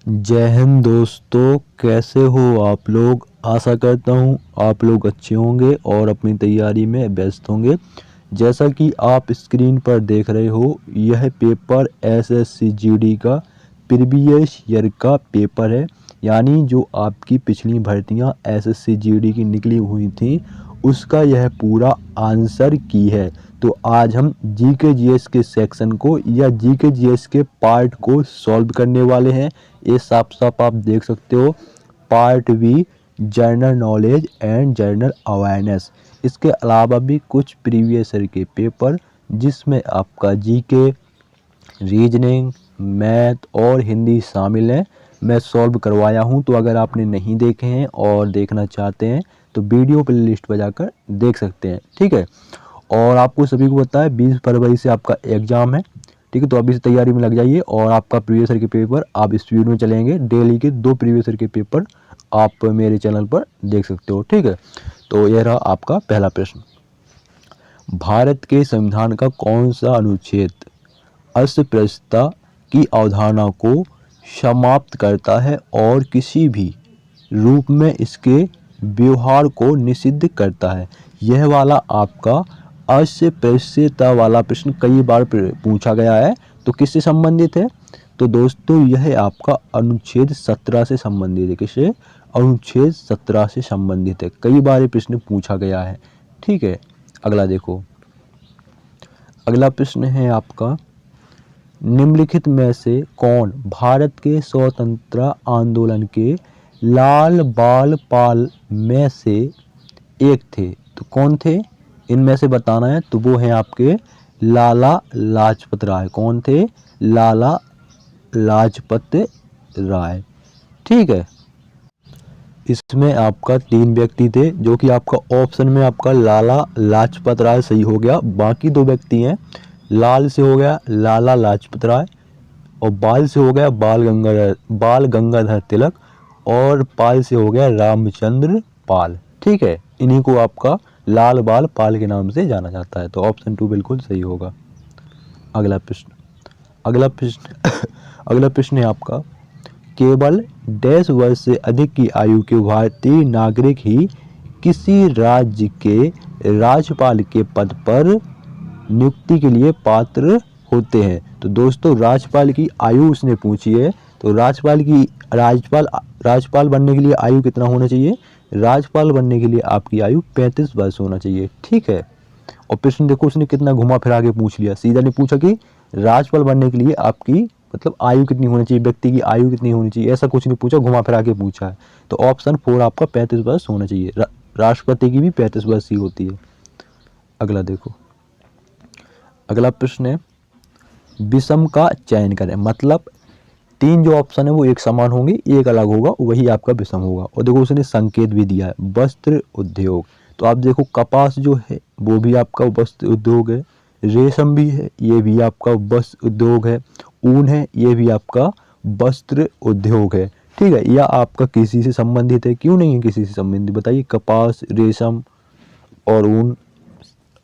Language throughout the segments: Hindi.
जय हिंद दोस्तों, कैसे हो आप लोग। आशा करता हूँ आप लोग अच्छे होंगे और अपनी तैयारी में व्यस्त होंगे। जैसा कि आप स्क्रीन पर देख रहे हो, यह पेपर एसएससी जीडी का प्रीवियस ईयर का पेपर है। यानी जो आपकी पिछली भर्तियां एसएससी जीडी की निकली हुई थी, उसका यह पूरा आंसर की है। तो आज हम जीके जीएस के सेक्शन को या जीके जीएस के पार्ट को सॉल्व करने वाले हैं। ये साफ साफ आप देख सकते हो, part B general knowledge and general awareness. इसके अलावा भी कुछ प्रीवियस ईयर के पेपर जिसमें आपका जीके, रीजनिंग, मैथ और हिंदी शामिल है, मैं सॉल्व करवाया हूं। तो अगर आपने नहीं देखे हैं और देखना चाहते हैं तो वीडियो प्लेलिस्ट पर जाकर देख सकते हैं, ठीक है। और आपको सभी को पता है 20 फरवरी से आपका एग्ज़ाम है, ठीक है। तो अभी से तैयारी में लग जाइए और आपका प्रीवियस ईयर के पेपर आप स्पीड में चलेंगे। डेली के 2 प्रीवियस ईयर के पेपर आप मेरे चैनल पर देख सकते हो, ठीक है। तो यह रहा आपका पहला प्रश्न। भारत के संविधान का कौन सा अनुच्छेद अस्पृश्यता की अवधारणा को समाप्त करता है और किसी भी रूप में इसके व्यवहार को निषिद्ध करता है। यह वाला आपका अस्पृश्यता वाला प्रश्न कई बार पूछा गया है। तो किससे संबंधित है? तो दोस्तों यह आपका अनुच्छेद 17 से संबंधित है। किससे? अनुच्छेद 17 से संबंधित है। कई बार ये प्रश्न पूछा गया है, ठीक है। अगला देखो, अगला प्रश्न है आपका, निम्नलिखित में से कौन भारत के स्वतंत्रता आंदोलन के लाल बाल पाल में से एक थे? तो कौन थे इनमें से बताना है। तो वो हैं आपके लाला लाजपत राय। कौन थे? लाला लाजपत राय, ठीक है। इसमें आपका 3 व्यक्ति थे, जो कि आपका ऑप्शन में आपका लाला लाजपत राय सही हो गया। बाकी 2 व्यक्ति हैं, लाल से हो गया लाला लाजपत राय और बाल से हो गया बाल गंगाधर तिलक और पाल से हो गया रामचंद्र पाल, ठीक है। इन्हीं को आपका लाल बाल पाल के नाम से जाना जाता है। तो ऑप्शन 2 बिल्कुल सही होगा। अगला प्रश्न, अगला प्रश्न अगला प्रश्न है आपका, केवल 10 वर्ष से अधिक की आयु के भारतीय नागरिक ही किसी राज्य के राज्यपाल के पद पर नियुक्ति के लिए पात्र होते हैं। तो दोस्तों राज्यपाल की आयु उसने पूछी है। तो राज्यपाल बनने के लिए आयु कितना होना चाहिए? राज्यपाल बनने के लिए आपकी आयु 35 वर्ष होना चाहिए, ठीक है। और प्रश्न देखो उसने कितना घुमा फिरा के पूछ लिया। सीधा नहीं पूछा कि राज्यपाल बनने के लिए आपकी मतलब आयु कितनी होनी चाहिए, व्यक्ति की आयु कितनी होनी चाहिए, ऐसा कुछ नहीं पूछा, घुमा फिरा के पूछा है। तो ऑप्शन 4 आपका 35 वर्ष होना चाहिए। राष्ट्रपति की भी 35 वर्ष ही होती है। अगला देखो, अगला प्रश्न है, विषम का चयन करें। मतलब 3 जो ऑप्शन है वो एक समान होंगे, एक अलग होगा, वही आपका विषम होगा। और देखो उसने संकेत भी दिया है, वस्त्र उद्योग। तो आप देखो कपास जो है वो भी आपका वस्त्र उद्योग है, रेशम भी है ये भी आपका वस्त्र उद्योग है, ऊन है ये भी आपका वस्त्र उद्योग है, ठीक है। या आपका किसी से संबंधित है? क्यों नहीं है किसी से संबंधित, बताइए। कपास, रेशम और ऊन,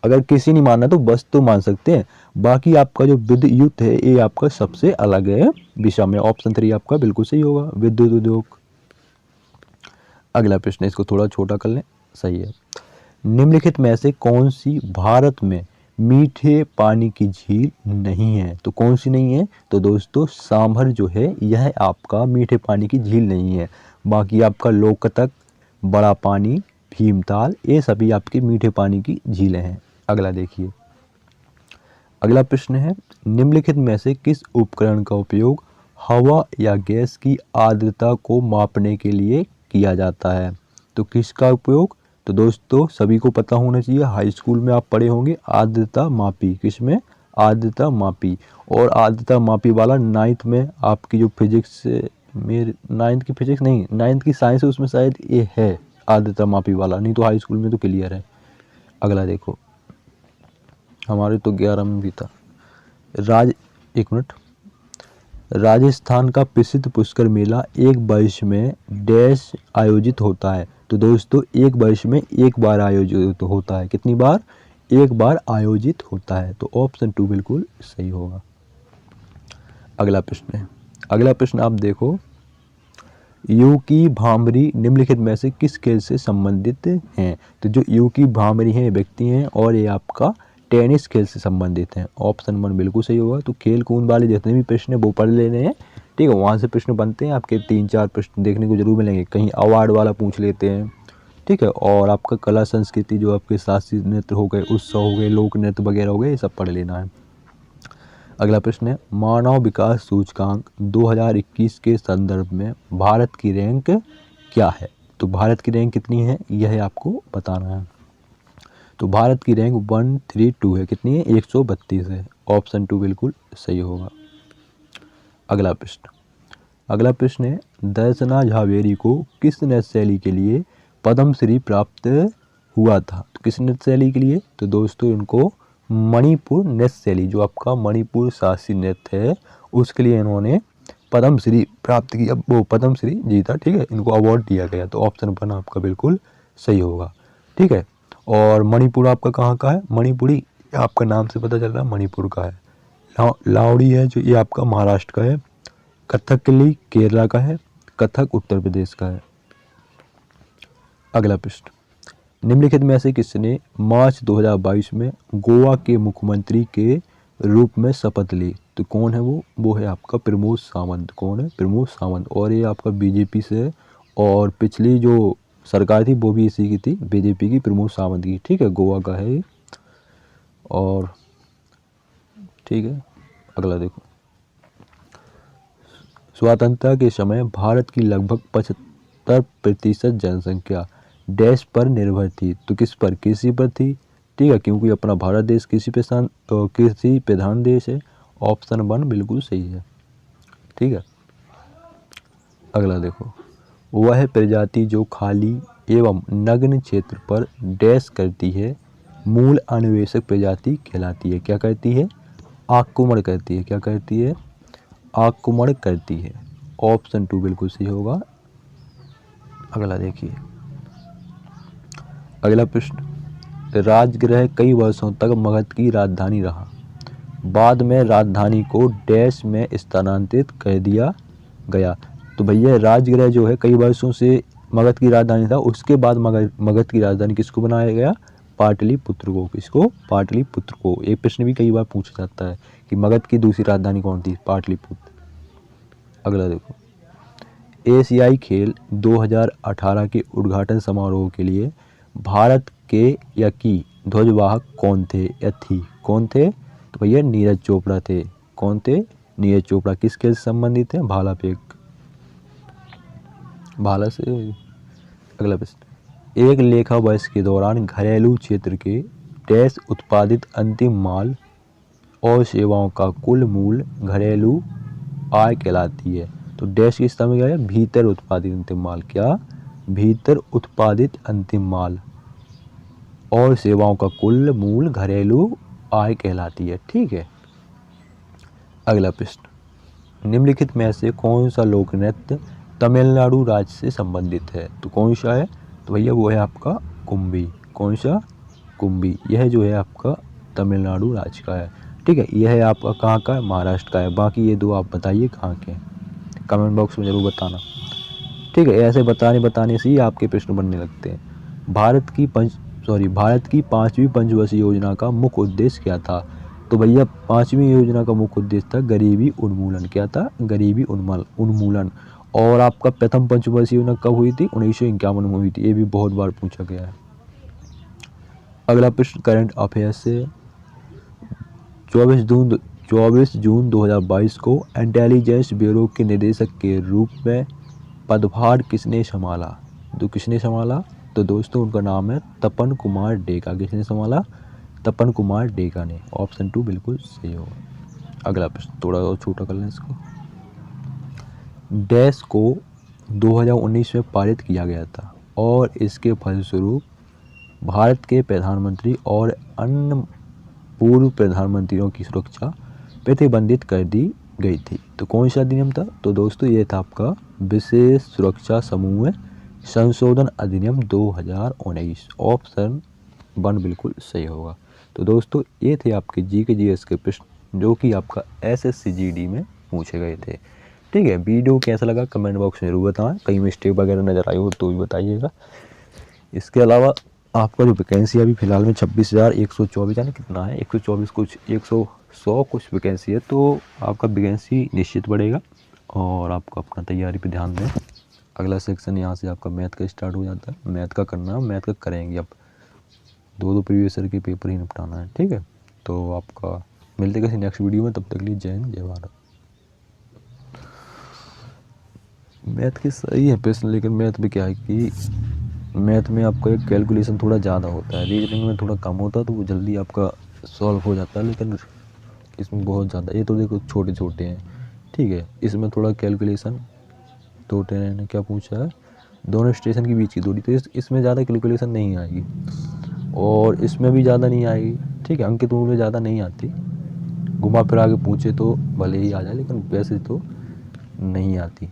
अगर किसी नहीं मानना तो बस तो मान सकते हैं। बाकी आपका जो विद्युत है ये आपका सबसे अलग है विषय में। ऑप्शन 3 आपका बिल्कुल सही होगा, विद्युत उद्योग। अगला प्रश्न, इसको थोड़ा छोटा कर लें, सही है। निम्नलिखित में से कौन सी भारत में मीठे पानी की झील नहीं है? तो कौन सी नहीं है? तो दोस्तों सांभर जो है यह आपका मीठे पानी की झील नहीं है। बाकी आपका लोकतक, बड़ा पानी, भीमताल, ये सभी आपके मीठे पानी की झीलें हैं। अगला देखिए, अगला प्रश्न है, निम्नलिखित में से किस उपकरण का उपयोग हवा या गैस की आर्द्रता को मापने के लिए किया जाता है? तो किसका उपयोग? तो दोस्तों सभी को पता होना चाहिए, हाई स्कूल में आप पढ़े होंगे आर्द्रता मापी। किसमें? आर्द्रता मापी। और आर्द्रता मापी वाला 9th में आपकी जो फिजिक्स में, 9th की फिजिक्स नहीं 9th की साइंस है, उसमें शायद ये है आर्द्रता मापी वाला, नहीं तो हाई स्कूल में तो क्लियर है। अगला देखो, हमारे तो 11 में भी था। एक मिनट, राजस्थान का प्रसिद्ध पुष्कर मेला एक वर्ष में डैश आयोजित होता है? तो दोस्तों एक वर्ष में एक बार आयोजित होता है। कितनी बार? एक बार आयोजित होता है। तो ऑप्शन 2 बिल्कुल सही होगा। अगला प्रश्न है, अगला प्रश्न आप देखो, यू की भामरी निम्नलिखित में से किस खेल से संबंधित हैं? तो जो यू की भामरी हैं व्यक्ति हैं और ये आपका टेनिस खेल से संबंधित हैं। ऑप्शन 1 बिल्कुल सही होगा। तो खेल कूद वाले जितने भी प्रश्न हैं वो पढ़ लेने हैं, ठीक है। वहाँ से प्रश्न बनते हैं आपके 3-4 प्रश्न देखने को जरूर मिलेंगे। कहीं अवार्ड वाला पूछ लेते हैं, ठीक है। और आपका कला संस्कृति जो आपके शास्त्रीय नृत्य हो गए, उत्सव हो गए, लोक नृत्य वगैरह हो गए, ये सब पढ़ लेना है। अगला प्रश्न है मानव विकास सूचकांक 2021 के संदर्भ में भारत की रैंक क्या है? तो भारत की रैंक कितनी है यह आपको बताना है। तो भारत की रैंक 132 है। कितनी है? 132 है। ऑप्शन 2 बिल्कुल सही होगा। अगला प्रश्न है दर्शना झावेरी को किस नृत्य शैली के लिए पद्मश्री प्राप्त हुआ था? तो किस नृत्य शैली के लिए? तो दोस्तों इनको मणिपुर नृत्य शैली, जो आपका मणिपुर शास्त्रीय नृत्य है, उसके लिए इन्होंने पद्मश्री प्राप्त किया, वो पद्मश्री जीता, ठीक है। इनको अवार्ड दिया गया। तो ऑप्शन 1 आपका बिल्कुल सही होगा, ठीक है। और मणिपुर आपका कहाँ का है? मणिपुरी आपका नाम से पता चल रहा है मणिपुर का है। लावड़ी है जो ये आपका महाराष्ट्र का है। कथकली केरला का है। कथक उत्तर प्रदेश का है। अगला प्रश्न निम्नलिखित में से किसने मार्च 2022 में गोवा के मुख्यमंत्री के रूप में शपथ ली? तो कौन है वो है आपका प्रमोद सावंत। कौन है? प्रमोद सावंत। और ये आपका बीजेपी से है और पिछली जो सरकार थी वो भी इसी की थी, बीजेपी की, प्रमोद सावंत की, ठीक है। गोवा का है ये। और ठीक है, अगला देखो स्वतंत्रता के समय भारत की लगभग 75% जनसंख्या डैश पर निर्भर थी। तो किस पर? कृषि पर थी, ठीक है, क्योंकि अपना भारत देश कृषि प्रधान देश है। ऑप्शन 1 बिल्कुल सही है, ठीक है। अगला देखो वह प्रजाति जो खाली एवं नग्न क्षेत्र पर डैश करती है मूल अन्वेषक प्रजाति कहलाती है। क्या करती है? आक्रमण करती है। क्या करती है? आक्रमण करती है। ऑप्शन 2 बिल्कुल सही होगा। अगला देखिए अगला प्रश्न राजगृह कई वर्षों तक मगध की राजधानी रहा, बाद में राजधानी को डैश में स्थानांतरित कर दिया गया। तो भैया राजगृह जो है कई वर्षों से मगध की राजधानी था, उसके बाद मगध की राजधानी किसको बनाया गया? पाटलिपुत्र को। किसको? पाटलिपुत्र को। एक प्रश्न भी कई बार पूछा जाता है कि मगध की दूसरी राजधानी कौन थी? पाटलिपुत्र। अगला देखो एशियाई खेल 2018 के उद्घाटन समारोह के लिए भारत के या की ध्वजवाहक कौन थे या थी? कौन थे? तो भैया नीरज चोपड़ा थे। कौन थे? नीरज चोपड़ा। किस खेल से संबंधित है? भाला फेंक, भाला से। अगला प्रश्न एक लेखा वर्ष के दौरान घरेलू क्षेत्र के डैश उत्पादित अंतिम माल और सेवाओं का कुल मूल घरेलू आय कहलाती है। तो डैश की स्थान में क्या है? भीतर उत्पादित अंतिम माल। क्या? भीतर उत्पादित अंतिम माल और सेवाओं का कुल मूल घरेलू आय कहलाती है, ठीक है। अगला प्रश्न निम्नलिखित में से कौन सा लोक नृत्य तमिलनाडु राज्य से संबंधित है? तो कौन सा है? तो भैया वो है आपका कुम्भी। कौन सा? कुम्भी। यह जो है आपका तमिलनाडु राज्य का है, ठीक है। यह आपका कहाँ का है? महाराष्ट्र का है। बाकी ये दो आप बताइए कहाँ के हैं, कमेंट बॉक्स में ज़रूर बताना, ठीक है। ऐसे बताने से ही आपके प्रश्न बनने लगते हैं। भारत की 5वीं पंचवर्षीय योजना का मुख्य उद्देश्य क्या था? तो भैया 5वीं योजना का मुख्य उद्देश्य था गरीबी उन्मूलन। क्या था? गरीबी उन्मूलन। और आपका प्रथम पंचवर्षीय योजना कब हुई थी? 1951 में हुई थी। ये भी बहुत बार पूछा गया है। अगला प्रश्न करंट अफेयर्स से 24 जून 2022 को इंटेलिजेंस ब्यूरो के निदेशक के रूप में पदभार किसने संभाला? तो किसने संभाला? तो दोस्तों उनका नाम है तपन कुमार डेका। किसने संभाला? तपन कुमार डेका ने। ऑप्शन 2 बिल्कुल सही होगा। अगला प्रश्न थोड़ा और छोटा कर लें इसको। डैश को 2019 में पारित किया गया था और इसके फलस्वरूप भारत के प्रधानमंत्री और अन्य पूर्व प्रधानमंत्रियों की सुरक्षा प्रतिबंधित कर दी गई थी। तो कौन सा अधिनियम था? तो दोस्तों ये था आपका विशेष सुरक्षा समूह संशोधन अधिनियम 2019। ऑप्शन 1 बिल्कुल सही होगा। तो दोस्तों ये थे आपके जी के जीएस के प्रश्न जो कि आपका SSC GD में पूछे गए थे। ठीक है, वीडियो कैसा लगा कमेंट बॉक्स में ज़रूर बताएं, कहीं मिस्टेक वगैरह नज़र आई हो तो भी बताइएगा। इसके अलावा आपका जो वैकेंसी अभी फ़िलहाल में 26,124 यानी कितना है 124 कुछ 100 कुछ वैकेंसी है, तो आपका वैकेंसी निश्चित बढ़ेगा और आपको अपना तैयारी पे ध्यान दें। अगला सेक्शन यहाँ से आपका मैथ का स्टार्ट हो जाता है, मैथ का करना है, मैथ का करेंगे अब 2 प्रीवियस ईयर के पेपर ही निपटाना है। ठीक है, तो आपका मिलते किसी नेक्स्ट वीडियो में, तब तक के लिए जय हिंद जय भारत। मैथ की सही है प्रश्न, लेकिन मैथ में क्या है कि मैथ में आपका एक कैलकुलेशन थोड़ा ज़्यादा होता है, रीजनिंग में थोड़ा कम होता है, तो वो जल्दी आपका सॉल्व हो जाता है, लेकिन इसमें बहुत ज़्यादा, ये तो देखो छोटे छोटे हैं। ठीक है, इसमें थोड़ा कैलकुलेशन, तो ट्रेन ने क्या पूछा है, दोनों स्टेशन के बीच की दूरी, तो इसमें ज़्यादा कैलकुलेशन नहीं आएगी और इसमें भी ज़्यादा नहीं आएगी। ठीक है, अंकित में ज़्यादा नहीं आती, घुमा फिरा के पूछे तो भले ही आ जाए, लेकिन वैसे तो नहीं आती।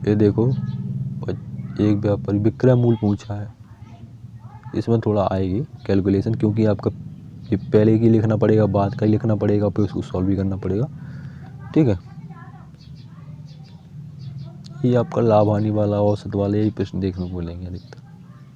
ये देखो एक व्यापारी विक्रय मूल पूछा है, इसमें थोड़ा आएगी कैलकुलेशन, क्योंकि आपका ये पहले की लिखना पड़ेगा, बाद का ही लिखना पड़ेगा, फिर उसको सॉल्व भी करना पड़ेगा। ठीक है, ये आपका लाभ हानि वाला, औसत वाले यही प्रश्न देखने को मिलेंगे अधिकतर।